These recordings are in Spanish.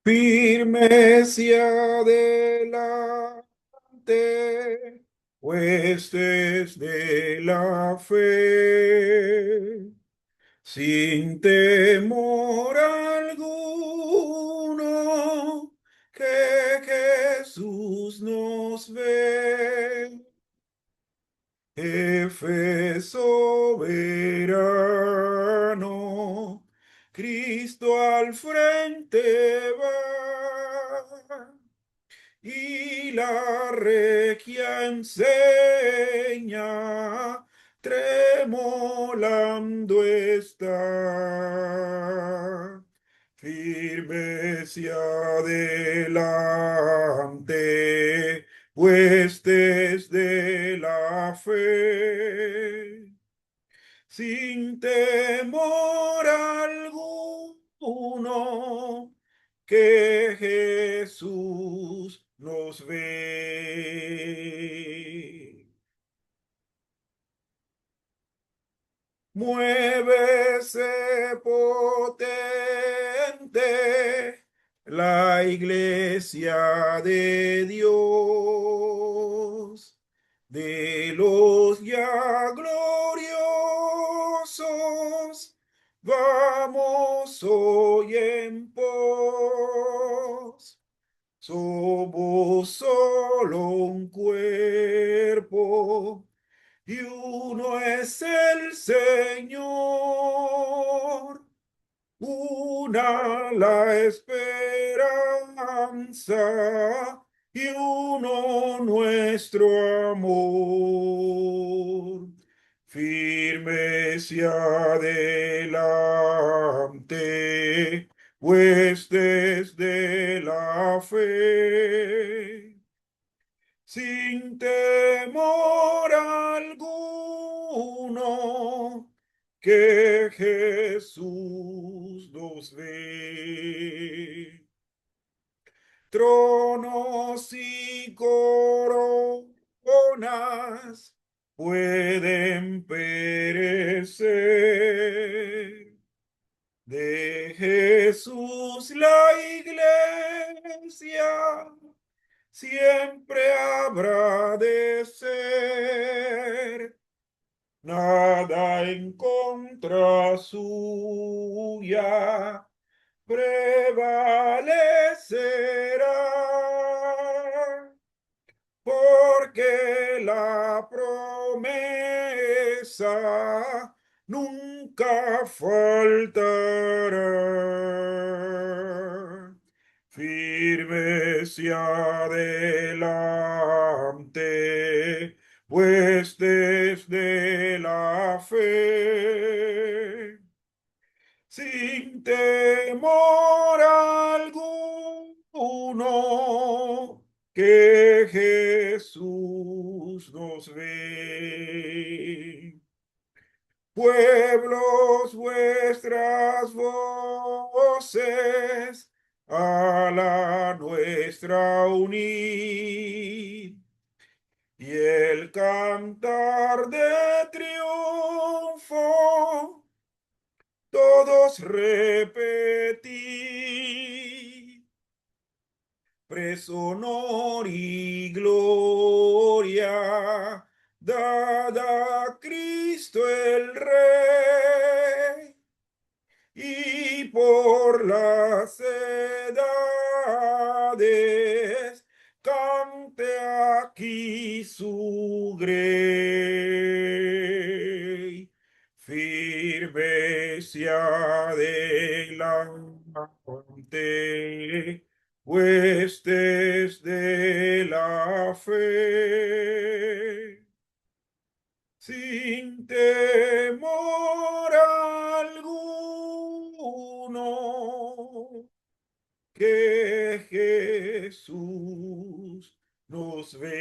Firme hacia adelante, huestes de la fe, sin temor alguno, que Jesús nos ve. Jefe soberano, Cristo al frente va y la regia enseña, tremolando está. Firme hacia adelante, huestes de la fe, sin temor alguno, que Jesús nos ve. Muévese potente la iglesia de Dios, de los ya gloriosos. Vamos hoy en pos. Somos solo un cuerpo y uno es el Señor, una la esperanza y uno nuestro amor. Firme hacia adelante, huestes de la fe, sin temor alguno, que Jesús nos ve. Tronos y coronas pueden perecer. De Jesús la iglesia siempre habrá de ser. Nada en contra suya prevalecerá, porque la promesa nunca faltará. Firme hacia adelante, huestes de la fe, sin temor alguno, que Jesús nos ve. Pueblos, vuestras voces a la nuestra unid, y el cantar de triunfo todos repetid. Honor y gloria dada a Cristo el Rey, y por las edades cante aquí su grey. Firme hacia adelante, huestes de la fe, sin temor alguno, que Jesús nos ve.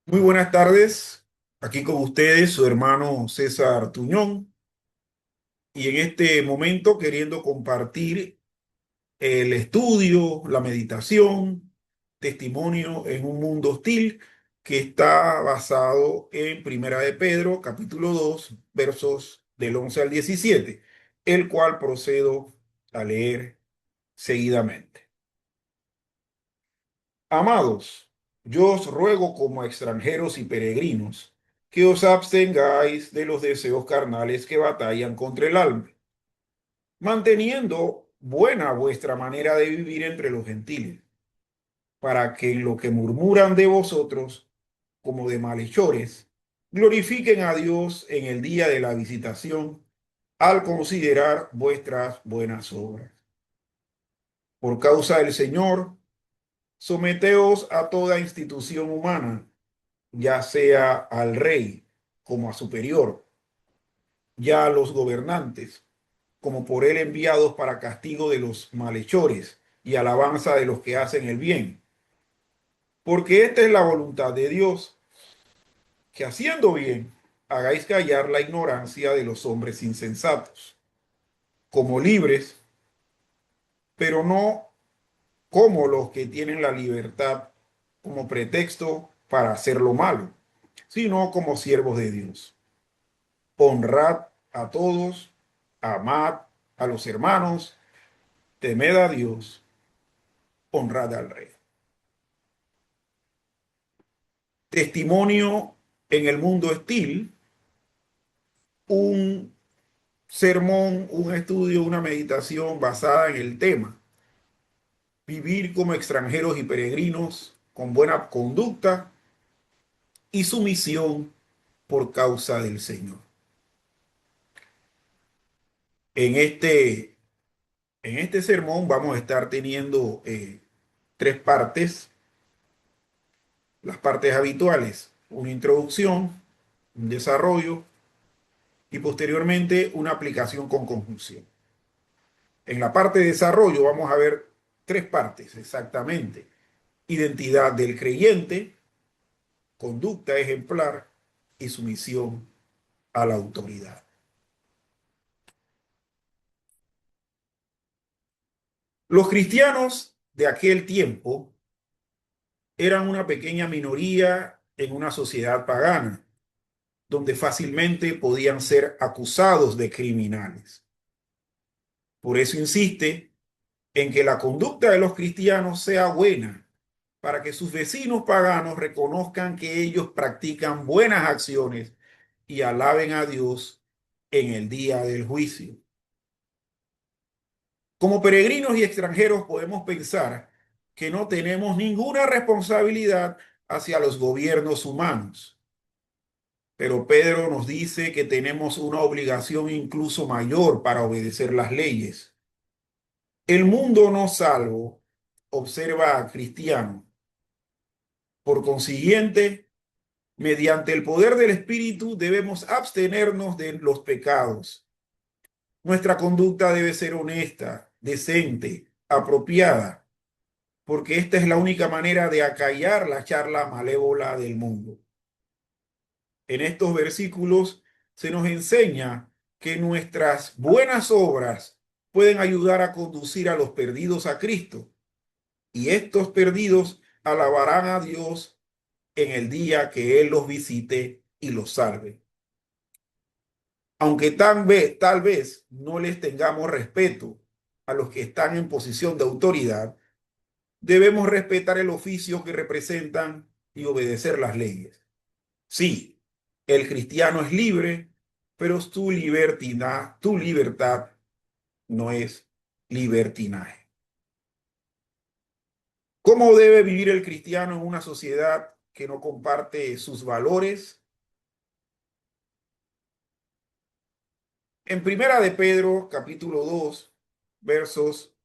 Muy buenas tardes, aquí con ustedes su hermano César Tuñón, y en este momento queriendo compartir el estudio, la meditación, testimonio en un mundo hostil, que está basado en Primera de Pedro, capítulo 2, versos del 11 al 17, el cual procedo a leer seguidamente. Amados, yo os ruego como extranjeros y peregrinos que os abstengáis de los deseos carnales que batallan contra el alma, manteniendo buena vuestra manera de vivir entre los gentiles, para que en lo que murmuran de vosotros, como de malhechores, glorifiquen a Dios en el día de la visitación, al considerar vuestras buenas obras. Por causa del Señor, someteos a toda institución humana, ya sea al rey como a superior, ya a los gobernantes, como por él enviados para castigo de los malhechores y alabanza de los que hacen el bien. Porque esta es la voluntad de Dios, que haciendo bien hagáis callar la ignorancia de los hombres insensatos, como libres, pero no como los que tienen la libertad como pretexto para hacer lo malo, sino como siervos de Dios. Honrad a todos, amad a los hermanos, temed a Dios, honrad al rey. Testimonio en el mundo Estil, un sermón, un estudio, una meditación basada en el tema: vivir como extranjeros y peregrinos con buena conducta y sumisión por causa del Señor. En este, en este sermón vamos a estar teniendo tres partes: las partes habituales, una introducción, un desarrollo y posteriormente una aplicación con conjunción. En la parte de desarrollo vamos a ver tres partes exactamente: identidad del creyente, conducta ejemplar y sumisión a la autoridad. Los cristianos de aquel tiempo eran una pequeña minoría en una sociedad pagana, donde fácilmente podían ser acusados de criminales. Por eso insiste en que la conducta de los cristianos sea buena, para que sus vecinos paganos reconozcan que ellos practican buenas acciones y alaben a Dios en el día del juicio. Como peregrinos y extranjeros podemos pensar que no tenemos ninguna responsabilidad hacia los gobiernos humanos, pero Pedro nos dice que tenemos una obligación incluso mayor para obedecer las leyes. El mundo no salvo observa a cristianos. Por consiguiente, mediante el poder del Espíritu debemos abstenernos de los pecados. Nuestra conducta debe ser honesta, decente, apropiada, porque esta es la única manera de acallar la charla malévola del mundo. En estos versículos se nos enseña que nuestras buenas obras pueden ayudar a conducir a los perdidos a Cristo, y estos perdidos alabarán a Dios en el día que Él los visite y los salve. Aunque tal vez no les tengamos respeto a los que están en posición de autoridad, debemos respetar el oficio que representan y obedecer las leyes. Sí, el cristiano es libre, pero tu libertad no es libertinaje. ¿Cómo debe vivir el cristiano en una sociedad que no comparte sus valores? En Primera de Pedro, capítulo 2, versos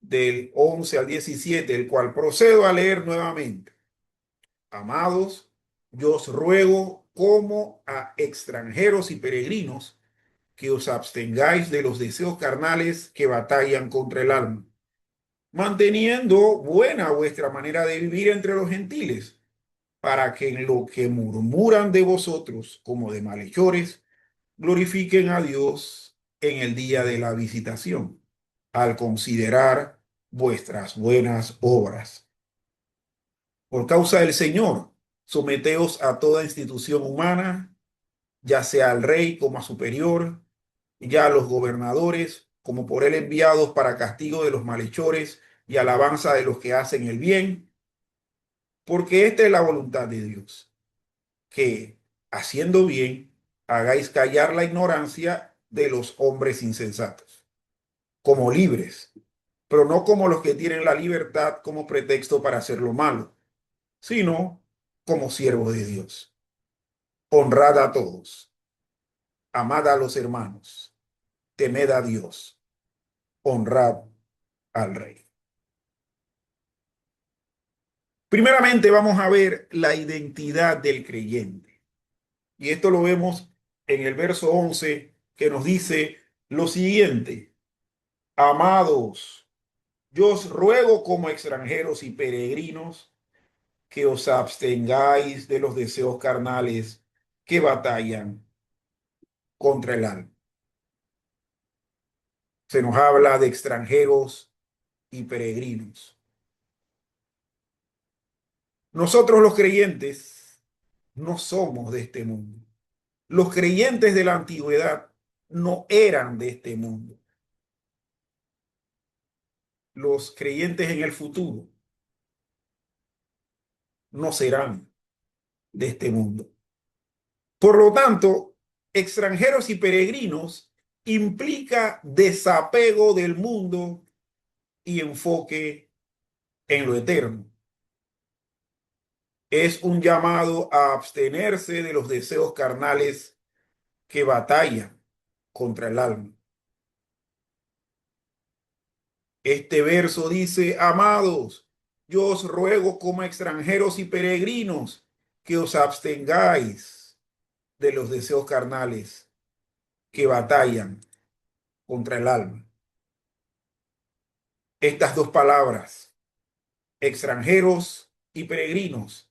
del 11 al 17, el cual procedo a leer nuevamente. Amados, yo os ruego como a extranjeros y peregrinos que os abstengáis de los deseos carnales que batallan contra el alma, manteniendo buena vuestra manera de vivir entre los gentiles, para que en lo que murmuran de vosotros como de malhechores, glorifiquen a Dios en el día de la visitación, al considerar vuestras buenas obras. Por causa del Señor, someteos a toda institución humana, ya sea al rey como a superior, ya a los gobernadores como por él enviados para castigo de los malhechores y alabanza de los que hacen el bien, porque esta es la voluntad de Dios, que haciendo bien hagáis callar la ignorancia de los hombres insensatos, como libres, pero no como los que tienen la libertad como pretexto para hacer lo malo, sino como siervos de Dios. Honrad a todos, amad a los hermanos, temed a Dios, honrad al rey. Primeramente vamos a ver la identidad del creyente. Y esto lo vemos en el verso 11 que nos dice lo siguiente: amados, yo os ruego como extranjeros y peregrinos que os abstengáis de los deseos carnales que batallan contra el alma. Se nos habla de extranjeros y peregrinos. Nosotros los creyentes no somos de este mundo. Los creyentes de la antigüedad no eran de este mundo. Los creyentes en el futuro no serán de este mundo. Por lo tanto, extranjeros y peregrinos implica desapego del mundo y enfoque en lo eterno. Es un llamado a abstenerse de los deseos carnales que batallan contra el alma. Este verso dice: amados, yo os ruego como extranjeros y peregrinos que os abstengáis de los deseos carnales que batallan contra el alma. Estas dos palabras, extranjeros y peregrinos,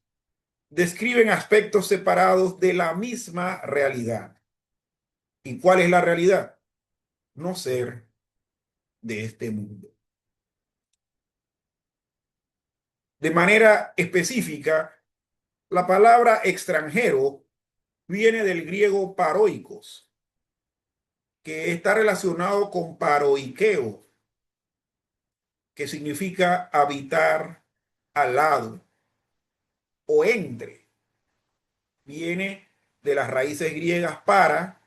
describen aspectos separados de la misma realidad. ¿Y cuál es la realidad? No ser de este mundo. De manera específica, la palabra extranjero viene del griego paroikos, que está relacionado con paroikeo, que significa habitar al lado o entre. Viene de las raíces griegas para,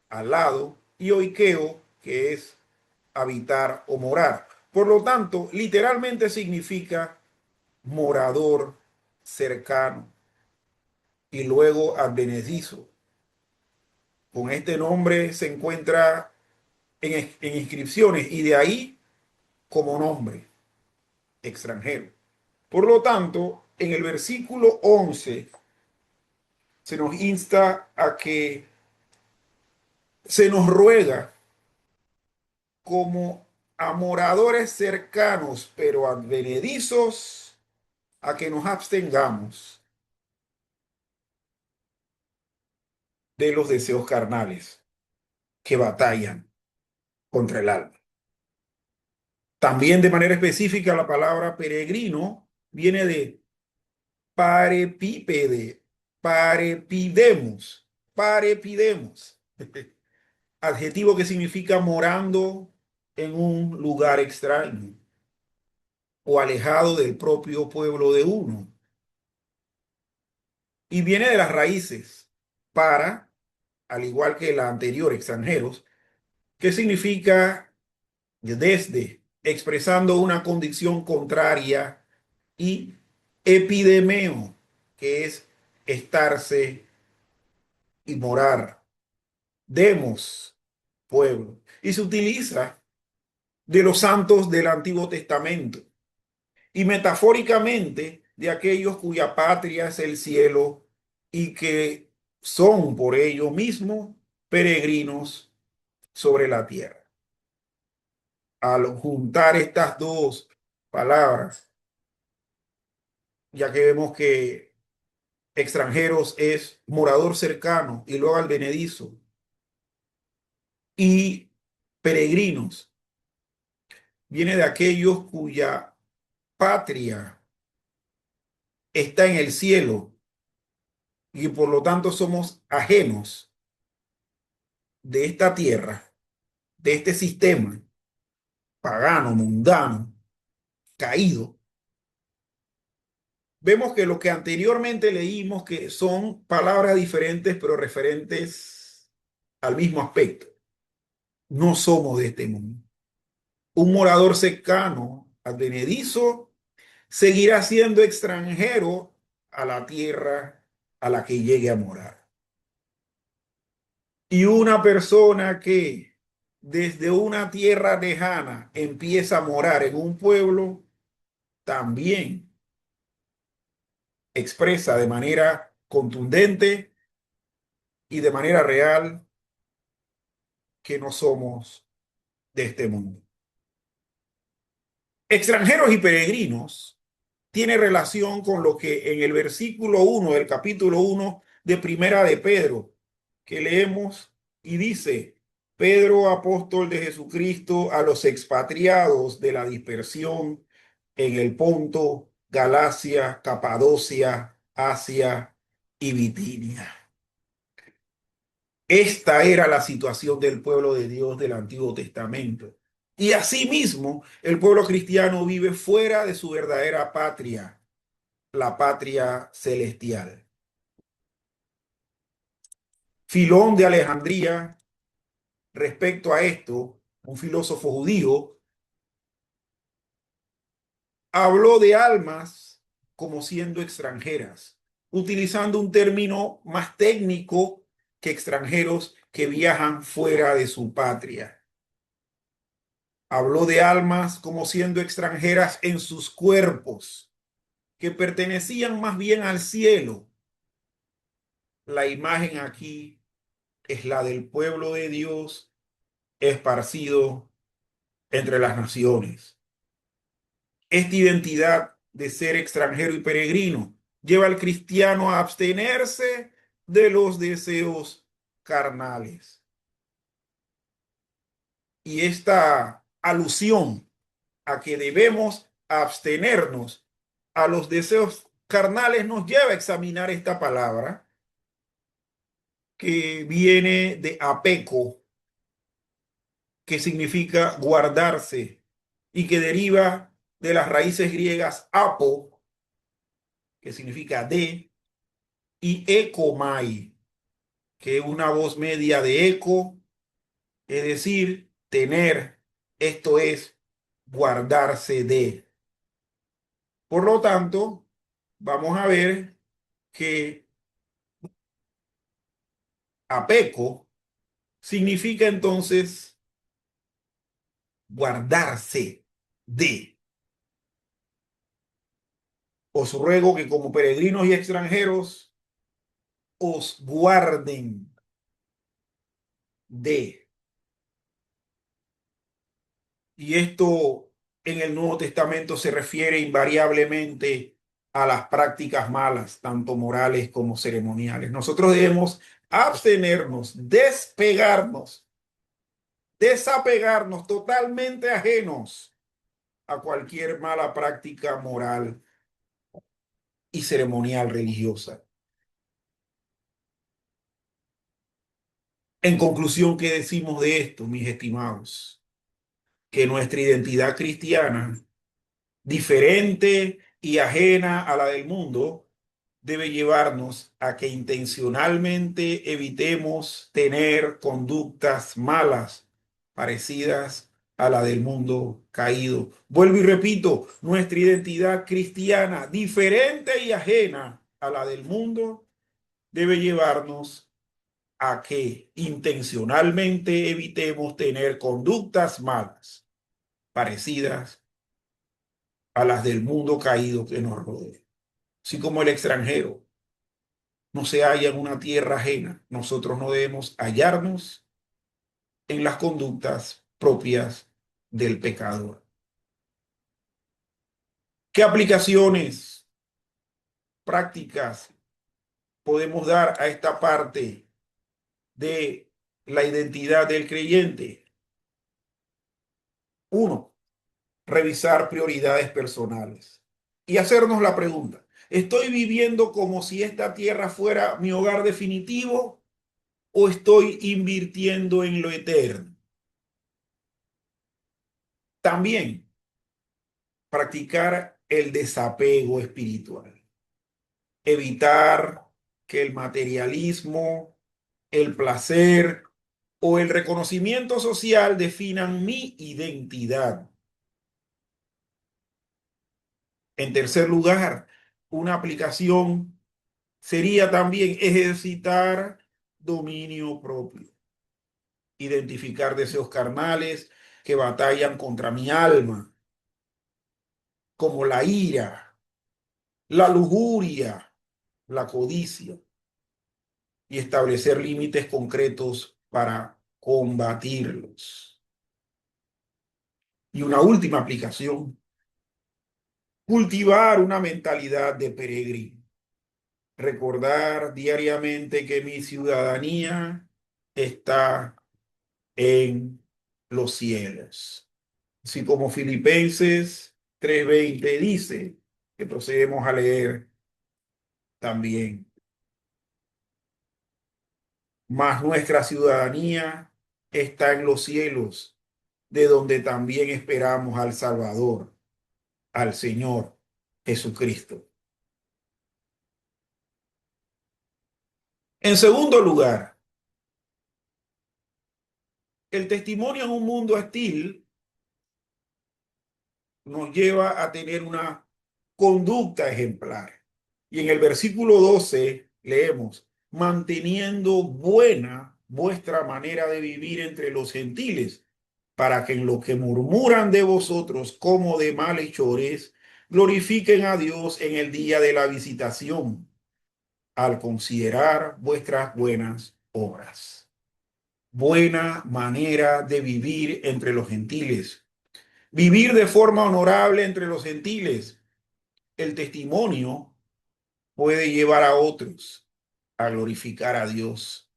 al lado, y oikeo, que es habitar o morar. Por lo tanto, literalmente significa morador cercano y luego advenedizo. Con este nombre se encuentra en inscripciones y de ahí como nombre extranjero. Por lo tanto, en el versículo 11 se nos insta a que se nos ruega como a moradores cercanos pero advenedizos a que nos abstengamos de los deseos carnales que batallan contra el alma. También de manera específica la palabra peregrino viene de parepípede, parepidemos, adjetivo que significa morando en un lugar extraño o alejado del propio pueblo de uno. Y viene de las raíces para, al igual que la anterior, extranjeros, que significa desde, expresando una condición contraria, y epidemeo, que es estarse y morar. Demos, pueblo. Y se utiliza de los santos del Antiguo Testamento y metafóricamente de aquellos cuya patria es el cielo y que son por ello mismo peregrinos sobre la tierra. Al juntar estas dos palabras, ya que vemos que extranjeros es morador cercano y luego advenedizo, y peregrinos viene de aquellos cuya patria está en el cielo y por lo tanto somos ajenos de esta tierra, de este sistema pagano, mundano, caído, vemos que lo que anteriormente leímos que son palabras diferentes pero referentes al mismo aspecto. No somos de este mundo. Un morador cercano, advenedizo, seguirá siendo extranjero a la tierra a la que llegue a morar. Y una persona que desde una tierra lejana empieza a morar en un pueblo, también expresa de manera contundente y de manera real que no somos de este mundo. Extranjeros y peregrinos tiene relación con lo que en el versículo 1 del capítulo 1 de Primera de Pedro, que leemos y dice, Pedro, apóstol de Jesucristo, a los expatriados de la dispersión en el Ponto, Galacia, Capadocia, Asia y Bitinia. Esta era la situación del pueblo de Dios del Antiguo Testamento. Y asimismo, el pueblo cristiano vive fuera de su verdadera patria, la patria celestial. Filón de Alejandría, respecto a esto, un filósofo judío, habló de almas como siendo extranjeras, utilizando un término más técnico que extranjeros que viajan fuera de su patria. Habló de almas como siendo extranjeras en sus cuerpos, que pertenecían más bien al cielo. La imagen aquí es la del pueblo de Dios esparcido entre las naciones. Esta identidad de ser extranjero y peregrino lleva al cristiano a abstenerse de los deseos carnales. Y esta alusión a que debemos abstenernos a los deseos carnales nos lleva a examinar esta palabra que viene de apeco, que significa guardarse y que deriva de las raíces griegas apo, que significa de, y ecomai, que es una voz media de eco, es decir, tener, esto es guardarse de. Por lo tanto, vamos a ver que apeco significa entonces guardarse de. Os ruego que como peregrinos y extranjeros os guarden de. Y esto en el Nuevo Testamento se refiere invariablemente a las prácticas malas, tanto morales como ceremoniales. Nosotros debemos abstenernos, despegarnos, desapegarnos, totalmente ajenos a cualquier mala práctica moral y ceremonial religiosa. En conclusión, ¿qué decimos de esto, mis estimados? Que nuestra identidad cristiana, diferente y ajena a la del mundo, debe llevarnos a que intencionalmente evitemos tener conductas malas parecidas a la del mundo caído. Vuelvo y repito, nuestra identidad cristiana, diferente y ajena a la del mundo, debe llevarnos a que intencionalmente evitemos tener conductas malas parecidas a las del mundo caído que nos rodea. Así como el extranjero no se halla en una tierra ajena, nosotros no debemos hallarnos en las conductas propias del pecador. ¿Qué aplicaciones prácticas podemos dar a esta parte de la identidad del creyente? Uno, revisar prioridades personales y hacernos la pregunta, ¿Estoy viviendo como si esta tierra fuera mi hogar definitivo o estoy invirtiendo en lo eterno? También practicar el desapego espiritual, evitar que el materialismo, el placer o el reconocimiento social definan mi identidad. En tercer lugar, una aplicación sería también ejercitar dominio propio, identificar deseos carnales que batallan contra mi alma, como la ira, la lujuria, la codicia, y establecer límites concretos para combatirlos. Y una última aplicación, cultivar una mentalidad de peregrino, recordar diariamente que mi ciudadanía está en los cielos. Así como Filipenses 3:20 dice, que procedemos a leer también. Mas nuestra ciudadanía está en los cielos, de donde también esperamos al Salvador, al Señor Jesucristo. En segundo lugar, el testimonio en un mundo hostil nos lleva a tener una conducta ejemplar. Y en el versículo 12 leemos, manteniendo buena vuestra manera de vivir entre los gentiles, para que en lo que murmuran de vosotros como de malhechores, glorifiquen a Dios en el día de la visitación, al considerar vuestras buenas obras. Buena manera de vivir entre los gentiles. Vivir de forma honorable entre los gentiles. El testimonio puede llevar a otros a glorificar a Dios.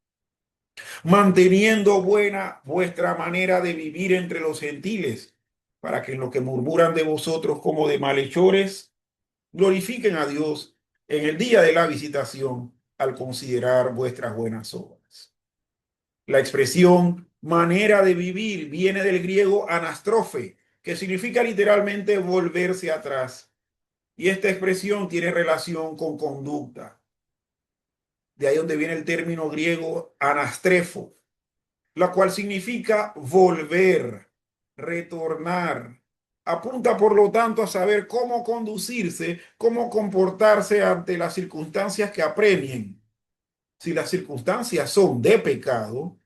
Manteniendo buena vuestra manera de vivir entre los gentiles, para que en lo que murmuran de vosotros como de malhechores, glorifiquen a Dios en el día de la visitación al considerar vuestras buenas obras. La expresión manera de vivir viene del griego anastrofe, que significa literalmente volverse atrás. Y esta expresión tiene relación con conducta. De ahí donde viene el término griego anastrefo, la cual significa volver, retornar. Apunta, por lo tanto, a saber cómo conducirse, cómo comportarse ante las circunstancias que apremien. Si las circunstancias son de pecado,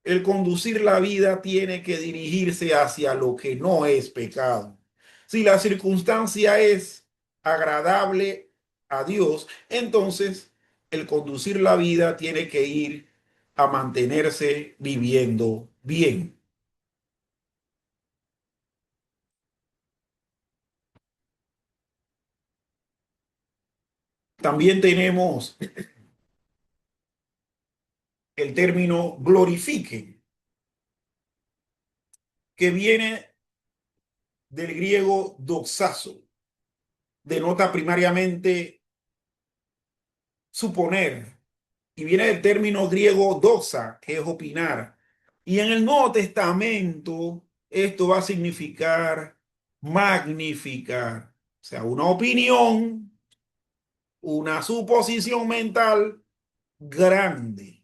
el conducir la vida tiene que dirigirse hacia lo que no es pecado. Si la circunstancia es agradable a Dios, entonces el conducir la vida tiene que ir a mantenerse viviendo bien. También tenemos el término glorifiquen, que viene del griego doxazo, denota primariamente suponer, y viene del término griego doxa, que es opinar. Y en el Nuevo Testamento esto va a significar magnificar, o sea, una opinión, una suposición mental grande,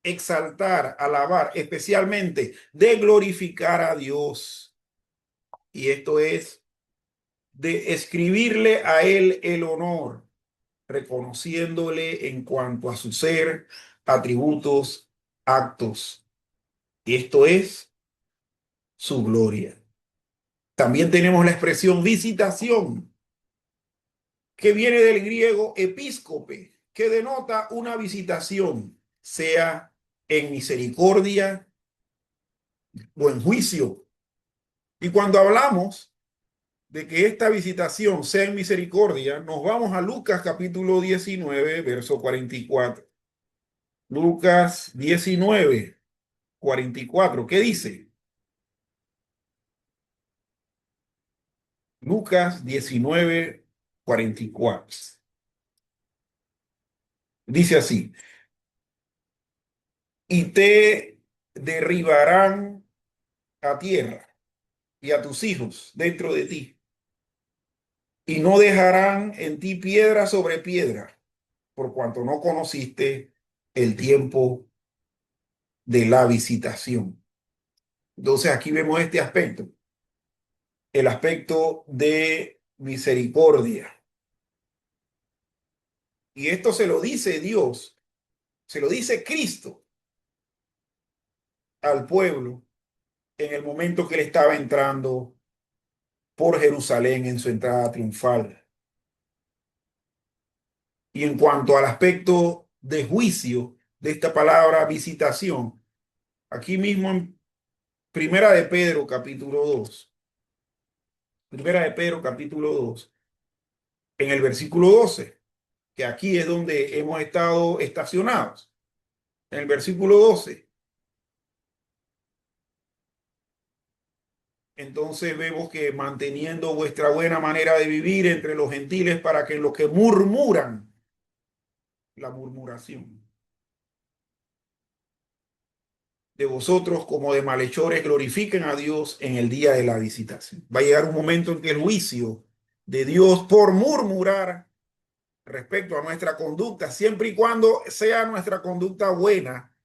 exaltar, alabar, especialmente de glorificar a Dios. Y esto es de escribirle a Él el honor, reconociéndole en cuanto a su ser, atributos, actos. Y esto es su gloria. También tenemos la expresión visitación, que viene del griego episcope, que denota una visitación, sea en misericordia o en juicio. Y cuando hablamos de que esta visitación sea en misericordia, nos vamos a Lucas capítulo 19, verso 44. Lucas 19, 44. ¿Qué dice? Lucas 19:44. 44. Dice así, y te derribarán a tierra y a tus hijos dentro de ti, y no dejarán en ti piedra sobre piedra, por cuanto no conociste el tiempo de la visitación. Entonces aquí vemos este aspecto, el aspecto de misericordia. Y esto se lo dice Dios, se lo dice Cristo al pueblo en el momento que él estaba entrando por Jerusalén en su entrada triunfal. Y en cuanto al aspecto de juicio de esta palabra visitación, aquí mismo en Primera de Pedro capítulo 2, Primera de Pedro capítulo 2, en el versículo 12, que aquí es donde hemos estado estacionados. En el versículo 12, entonces vemos que manteniendo vuestra buena manera de vivir entre los gentiles para que los que murmuran, la murmuración de vosotros como de malhechores glorifiquen a Dios en el día de la visitación. Va a llegar un momento en que el juicio de Dios por murmurar respecto a nuestra conducta, siempre y cuando sea nuestra conducta buena,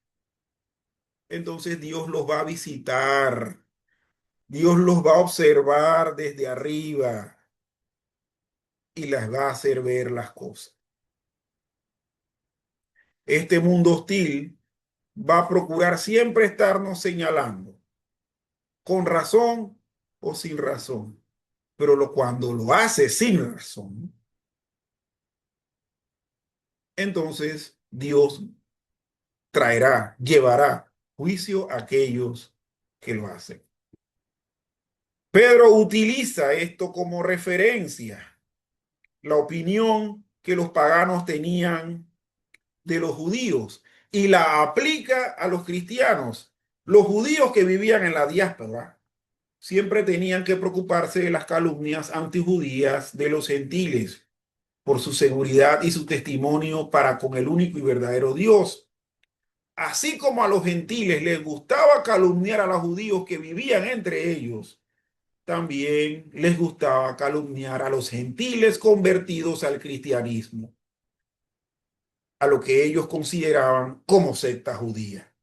entonces Dios los va a visitar, Dios los va a observar desde arriba y les va a hacer ver las cosas. Este mundo hostil va a procurar siempre estarnos señalando, con razón o sin razón. Pero cuando lo hace sin razón, entonces Dios traerá, llevará juicio a aquellos que lo hacen. Pedro utiliza esto como referencia, la opinión que los paganos tenían de los judíos y la aplica a los cristianos. Los judíos que vivían en la diáspora siempre tenían que preocuparse de las calumnias antijudías de los gentiles por su seguridad y su testimonio para con el único y verdadero Dios. Así como a los gentiles les gustaba calumniar a los judíos que vivían entre ellos, también les gustaba calumniar a los gentiles convertidos al cristianismo, a lo que ellos consideraban como secta judía.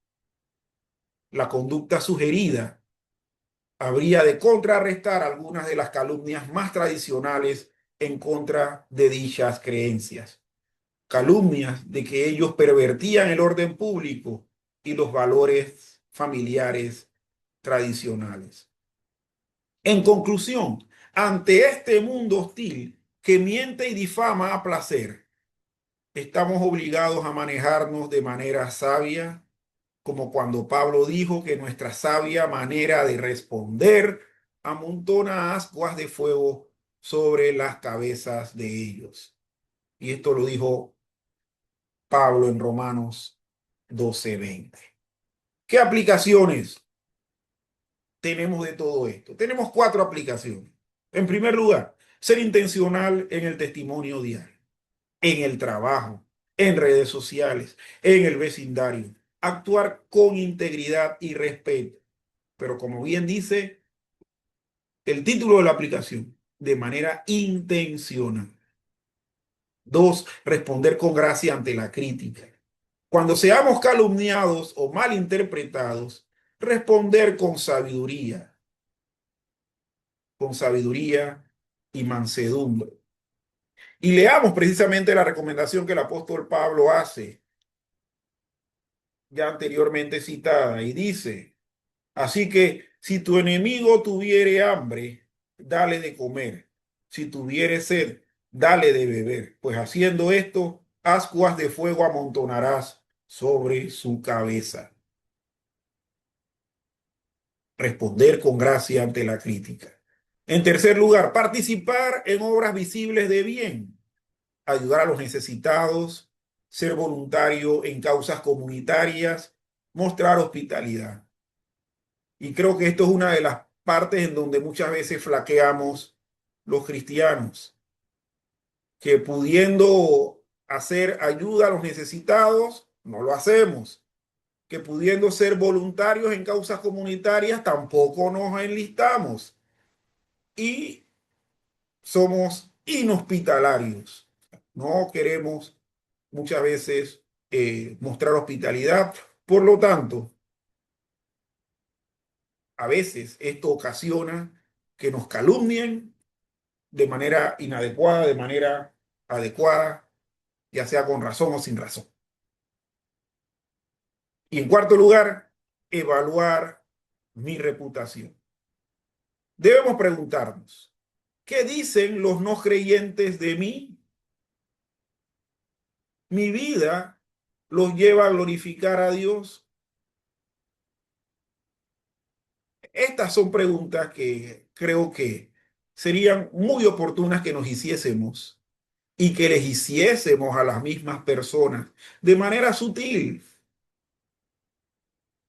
La conducta sugerida habría de contrarrestar algunas de las calumnias más tradicionales en contra de dichas creencias. Calumnias de que ellos pervertían el orden público y los valores familiares tradicionales. En conclusión, ante este mundo hostil que miente y difama a placer, estamos obligados a manejarnos de manera sabia, como cuando Pablo dijo que nuestra sabia manera de responder amontona ascuas de fuego sobre las cabezas de ellos. Y esto lo dijo Pablo en Romanos 12:20. ¿Qué aplicaciones tenemos de todo esto? Tenemos 4 aplicaciones. En primer lugar, ser intencional en el testimonio diario, en el trabajo, en redes sociales, en el vecindario. Actuar con integridad y respeto. Pero como bien dice el título de la aplicación, de manera intencional. 2, responder con gracia ante la crítica. Cuando seamos calumniados o malinterpretados, responder con sabiduría y mansedumbre. Y leamos precisamente la recomendación que el apóstol Pablo hace, ya anteriormente citada, y dice, así que si tu enemigo tuviere hambre, dale de comer. Si tuviere sed, dale de beber. Pues haciendo esto, ascuas de fuego amontonarás sobre su cabeza. Responder con gracia ante la crítica. En tercer lugar, participar en obras visibles de bien, ayudar a los necesitados, ser voluntario en causas comunitarias, mostrar hospitalidad. Y creo que esto es una de las partes en donde muchas veces flaqueamos los cristianos. que pudiendo hacer ayuda a los necesitados, no lo hacemos, que pudiendo ser voluntarios en causas comunitarias, tampoco nos enlistamos y somos inhospitalarios. No queremos muchas veces mostrar hospitalidad. Por lo tanto, a veces esto ocasiona que nos calumnien de manera inadecuada, de manera adecuada, ya sea con razón o sin razón. Y en cuarto lugar, evaluar mi reputación. Debemos preguntarnos, ¿qué dicen los no creyentes de mí? ¿Mi vida los lleva a glorificar a Dios? Estas son preguntas que creo que serían muy oportunas que nos hiciésemos y que les hiciésemos a las mismas personas de manera sutil,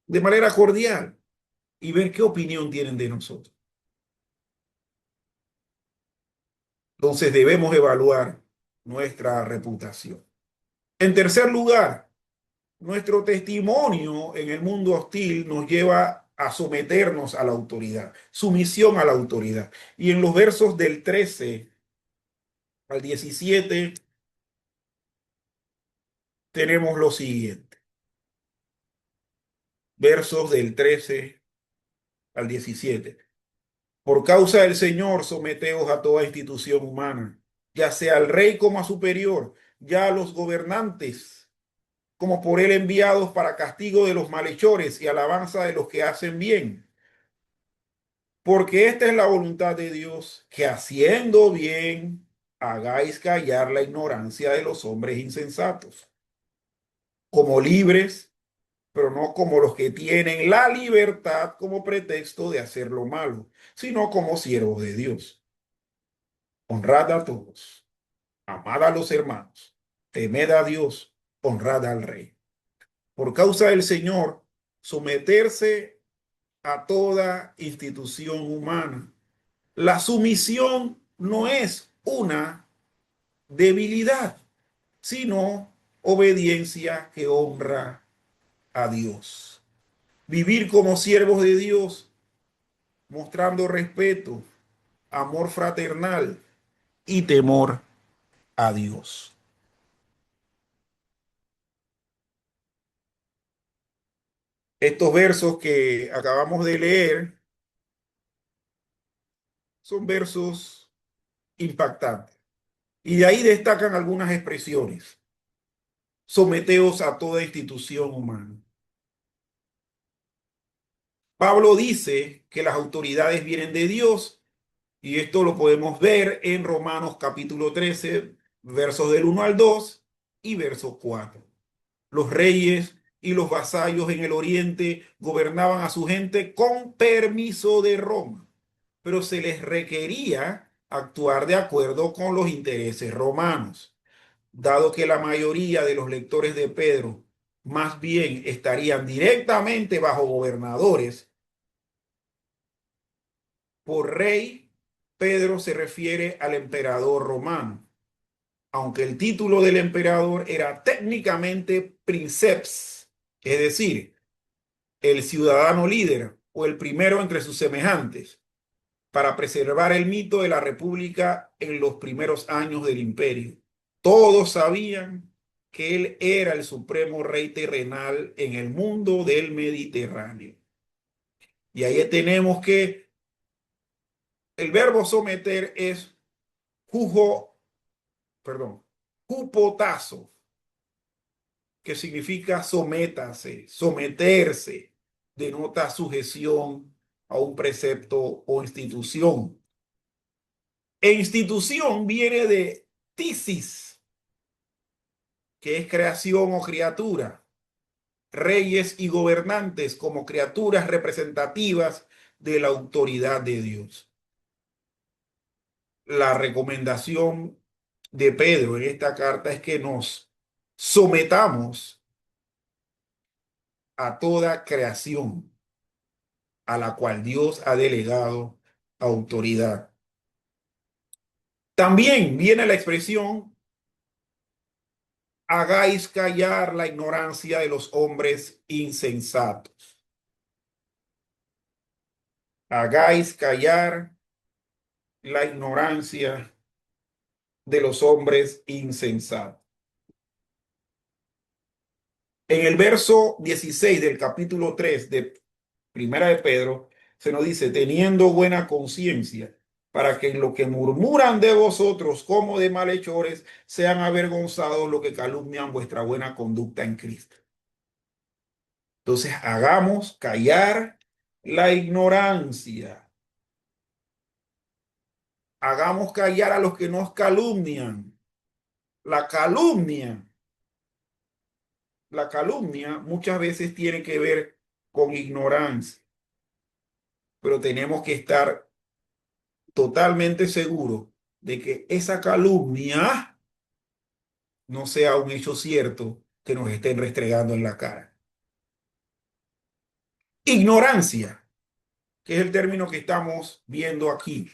de manera cordial, y ver qué opinión tienen de nosotros. Entonces debemos evaluar nuestra reputación. En tercer lugar, nuestro testimonio en el mundo hostil nos lleva a someternos a la autoridad, sumisión a la autoridad. Y en los versos del 13 al 17 tenemos lo siguiente. Versos del 13 al 17. Por causa del Señor, someteos a toda institución humana, ya sea al rey como a superior, ya a los gobernantes, como por él enviados para castigo de los malhechores y alabanza de los que hacen bien. Porque esta es la voluntad de Dios, que haciendo bien hagáis callar la ignorancia de los hombres insensatos, como libres, pero no como los que tienen la libertad como pretexto de hacer lo malo, sino como siervos de Dios. Honrad a todos, amad a los hermanos, temed a Dios, honrad al rey. Por causa del Señor, someterse a toda institución humana. La sumisión no es una debilidad, sino obediencia que honra a Dios. Vivir como siervos de Dios, mostrando respeto, amor fraternal y temor a Dios. Estos versos que acabamos de leer son versos impactantes. Y de ahí destacan algunas expresiones. Someteos a toda institución humana. Pablo dice que las autoridades vienen de Dios y esto lo podemos ver en Romanos capítulo 13, versos del 1 al 2 y verso 4. Los reyes y los vasallos en el oriente gobernaban a su gente con permiso de Roma, pero se les requería actuar de acuerdo con los intereses romanos. Dado que la mayoría de los lectores de Pedro más bien estarían directamente bajo gobernadores, por rey, Pedro se refiere al emperador romano, aunque el título del emperador era técnicamente princeps, es decir, el ciudadano líder o el primero entre sus semejantes, para preservar el mito de la república en los primeros años del imperio. Todos sabían que él era el supremo rey terrenal en el mundo del Mediterráneo. Y ahí tenemos que el verbo someter es jugo, perdón, cupotazo, que significa sométase, someterse, denota sujeción a un precepto o institución. E institución viene de tisis, que es creación o criatura, reyes y gobernantes como criaturas representativas de la autoridad de Dios. La recomendación de Pedro en esta carta es que nos sometamos a toda creación a la cual Dios ha delegado autoridad. También viene la expresión, hagáis callar la ignorancia de los hombres insensatos. Hagáis callar la ignorancia de los hombres insensatos. En el verso 16 del capítulo 3 de Primera de Pedro, se nos dice, teniendo buena conciencia, para que en lo que murmuran de vosotros como de malhechores sean avergonzados los que calumnian vuestra buena conducta en Cristo. Entonces, hagamos callar la ignorancia. Hagamos callar a los que nos calumnian. La calumnia, la calumnia muchas veces tiene que ver con ignorancia, pero tenemos que estar totalmente seguros de que esa calumnia no sea un hecho cierto que nos estén restregando en la cara. Ignorancia, que es el término que estamos viendo aquí,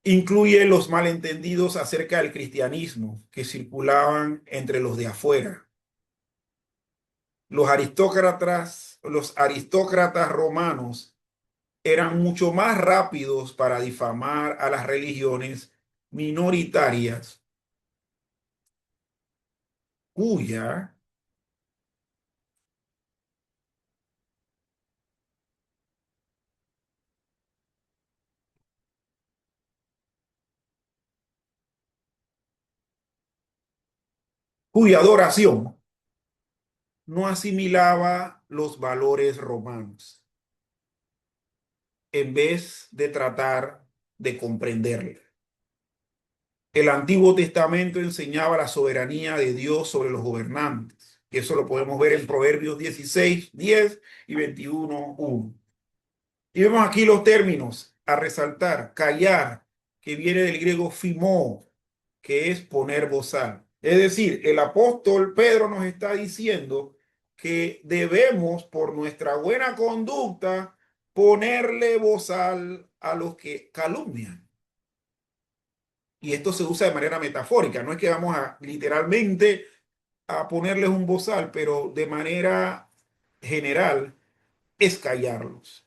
incluye los malentendidos acerca del cristianismo que circulaban entre los de afuera. Los aristócratas romanos eran mucho más rápidos para difamar a las religiones minoritarias cuya adoración no asimilaba los valores romanos en vez de tratar de comprenderle. El Antiguo Testamento enseñaba la soberanía de Dios sobre los gobernantes. Eso lo podemos ver en Proverbios 16, 10 y 21, 1. Y vemos aquí los términos a resaltar. Callar, que viene del griego phimó, que es poner bozal. Es decir, el apóstol Pedro nos está diciendo que debemos, por nuestra buena conducta, ponerle bozal a los que calumnian. Y esto se usa de manera metafórica, no es que vamos a literalmente a ponerles un bozal, pero de manera general es callarlos.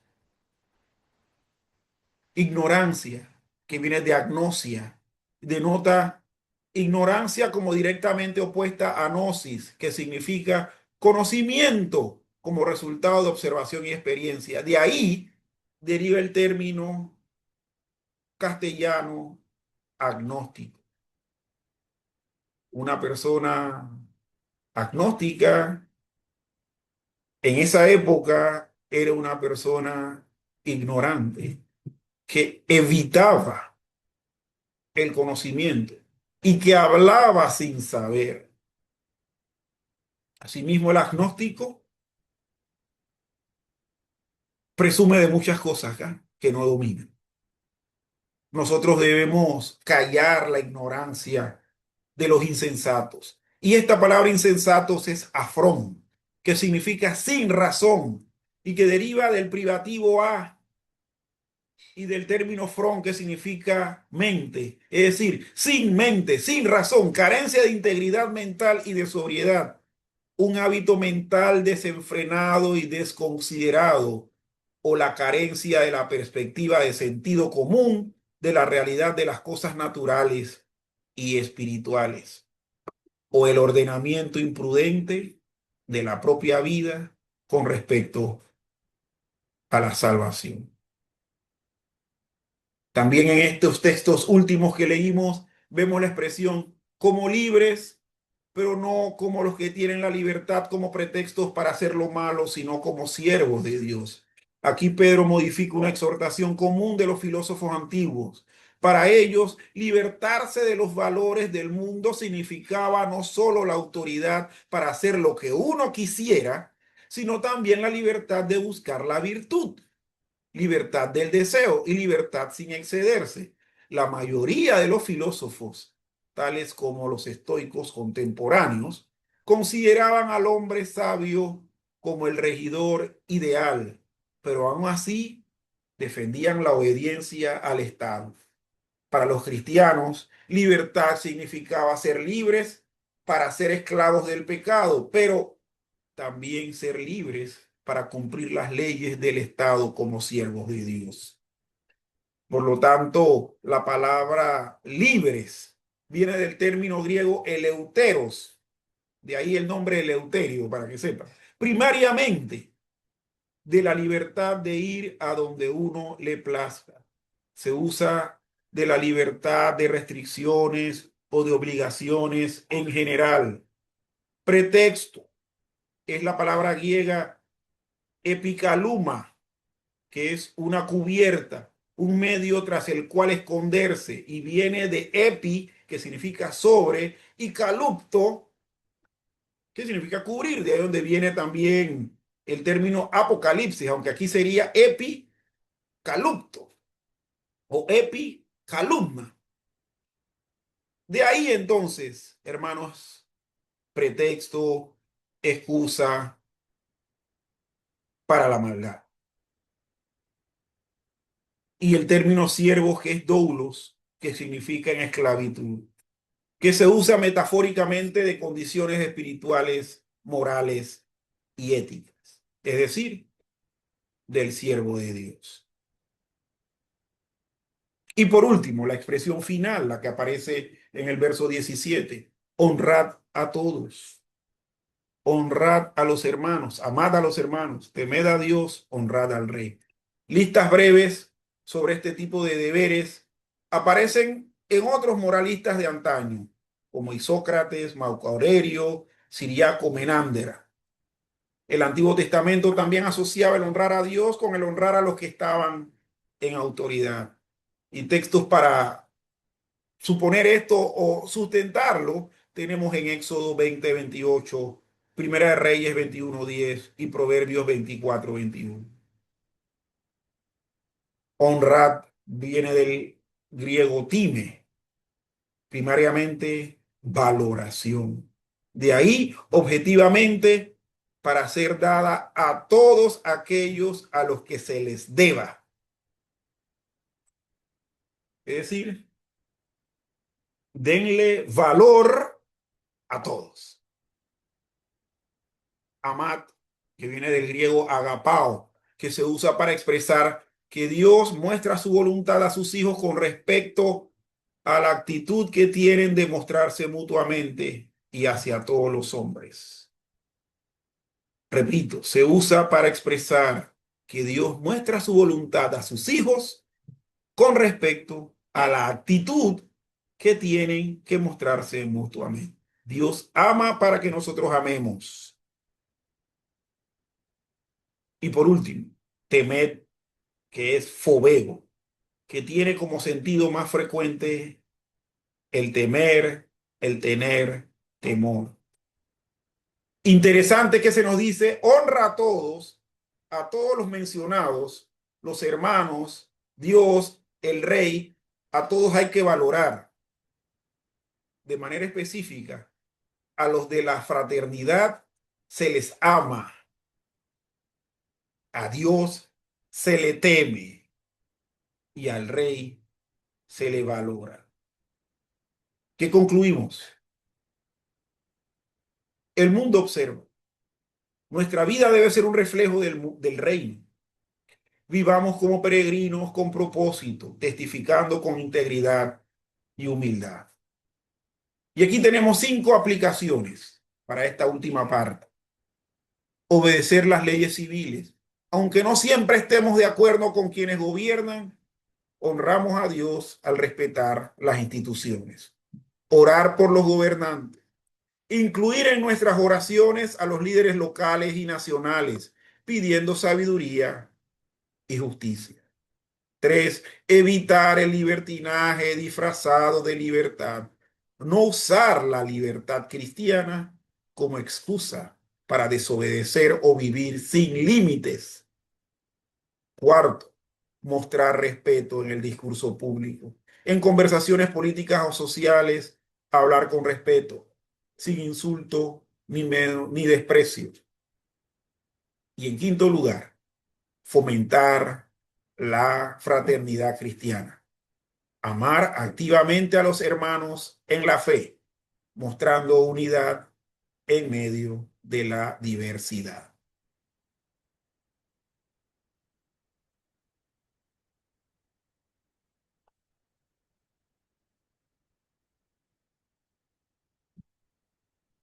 Ignorancia, que viene de agnosia, denota ignorancia como directamente opuesta a gnosis, que significa conocimiento como resultado de observación y experiencia. De ahí deriva el término castellano agnóstico. Una persona agnóstica en esa época era una persona ignorante que evitaba el conocimiento y que hablaba sin saber. Asimismo, el agnóstico presume de muchas cosas que no domina. Nosotros debemos callar la ignorancia de los insensatos. Y esta palabra insensatos es afrón, que significa sin razón y que deriva del privativo a y del término front, que significa mente, es decir, sin mente, sin razón, carencia de integridad mental y de sobriedad, un hábito mental desenfrenado y desconsiderado, o la carencia de la perspectiva de sentido común de la realidad de las cosas naturales y espirituales, o el ordenamiento imprudente de la propia vida con respecto a la salvación. También en estos textos últimos que leímos vemos la expresión como libres, pero no como los que tienen la libertad como pretextos para hacer lo malo, sino como siervos de Dios. Aquí Pedro modifica una exhortación común de los filósofos antiguos. Para ellos, libertarse de los valores del mundo significaba no solo la autoridad para hacer lo que uno quisiera, sino también la libertad de buscar la virtud, libertad del deseo y libertad sin excederse. La mayoría de los filósofos, tales como los estoicos contemporáneos, consideraban al hombre sabio como el regidor ideal, pero aún así defendían la obediencia al Estado. Para los cristianos, libertad significaba ser libres para ser esclavos del pecado, pero también ser libres para cumplir las leyes del Estado como siervos de Dios. Por lo tanto, la palabra libres viene del término griego eleuteros, de ahí el nombre eleuterio, para que sepan. Primariamente, de la libertad de ir a donde uno le plazca. Se usa de la libertad de restricciones o de obligaciones en general. Pretexto es la palabra griega epikaluma, que es una cubierta, un medio tras el cual esconderse, y viene de epi, que significa sobre, y calupto, que significa cubrir, de ahí donde viene también el término apocalipsis, aunque aquí sería epicalupto o epicalumna. De ahí entonces, hermanos, pretexto, excusa para la maldad. Y el término siervo que es doulos, que significa en esclavitud, que se usa metafóricamente de condiciones espirituales, morales y éticas, es decir, del siervo de Dios. Y por último, la expresión final, la que aparece en el verso 17, honrad a todos, honrad a los hermanos, amad a los hermanos, temed a Dios, honrad al rey. Listas breves sobre este tipo de deberes aparecen en otros moralistas de antaño, como Isócrates, Marco Aurelio, Siriaco, Menándera. El Antiguo Testamento también asociaba el honrar a Dios con el honrar a los que estaban en autoridad. Y textos para suponer esto o sustentarlo tenemos en Éxodo 20:28, Primera de Reyes 21:10 y Proverbios 24:21. Honrad viene del griego time, primariamente valoración. De ahí, objetivamente, para ser dada a todos aquellos a los que se les deba. Es decir, denle valor a todos. Amad, que viene del griego agapao, que se usa para expresar que Dios muestra su voluntad a sus hijos con respecto a la actitud que tienen de mostrarse mutuamente y hacia todos los hombres. Repito, se usa para expresar que Dios muestra su voluntad a sus hijos con respecto a la actitud que tienen que mostrarse mutuamente. Dios ama para que nosotros amemos. Y por último, temed, que es fobeo, que tiene como sentido más frecuente el temer, el tener temor. Interesante que se nos dice, honra a todos los mencionados, los hermanos, Dios, el rey, a todos hay que valorar de manera específica. A los de la fraternidad se les ama, a Dios se le teme y al rey se le valora. ¿Qué concluimos? El mundo observa. Nuestra vida debe ser un reflejo del reino. Vivamos como peregrinos con propósito, testificando con integridad y humildad. Y aquí tenemos 5 aplicaciones para esta última parte. Obedecer las leyes civiles. Aunque no siempre estemos de acuerdo con quienes gobiernan, honramos a Dios al respetar las instituciones. Orar por los gobernantes. Incluir en nuestras oraciones a los líderes locales y nacionales, pidiendo sabiduría y justicia. 3. Evitar el libertinaje disfrazado de libertad. No usar la libertad cristiana como excusa para desobedecer o vivir sin límites. 4. Mostrar respeto en el discurso público. En conversaciones políticas o sociales, hablar con respeto, sin insulto, ni desprecio. Y en quinto lugar, fomentar la fraternidad cristiana. amar activamente a los hermanos en la fe, mostrando unidad en medio de la diversidad.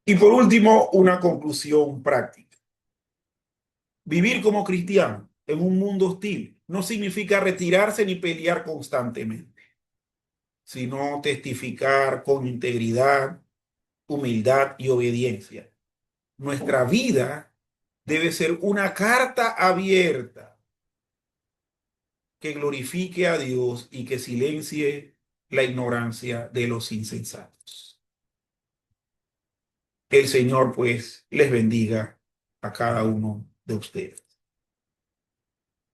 Y por último, una conclusión práctica. Vivir como cristiano en un mundo hostil no significa retirarse ni pelear constantemente, sino testificar con integridad, humildad y obediencia. Nuestra vida debe ser una carta abierta que glorifique a Dios y que silencie la ignorancia de los insensatos. Que el Señor pues les bendiga a cada uno de ustedes.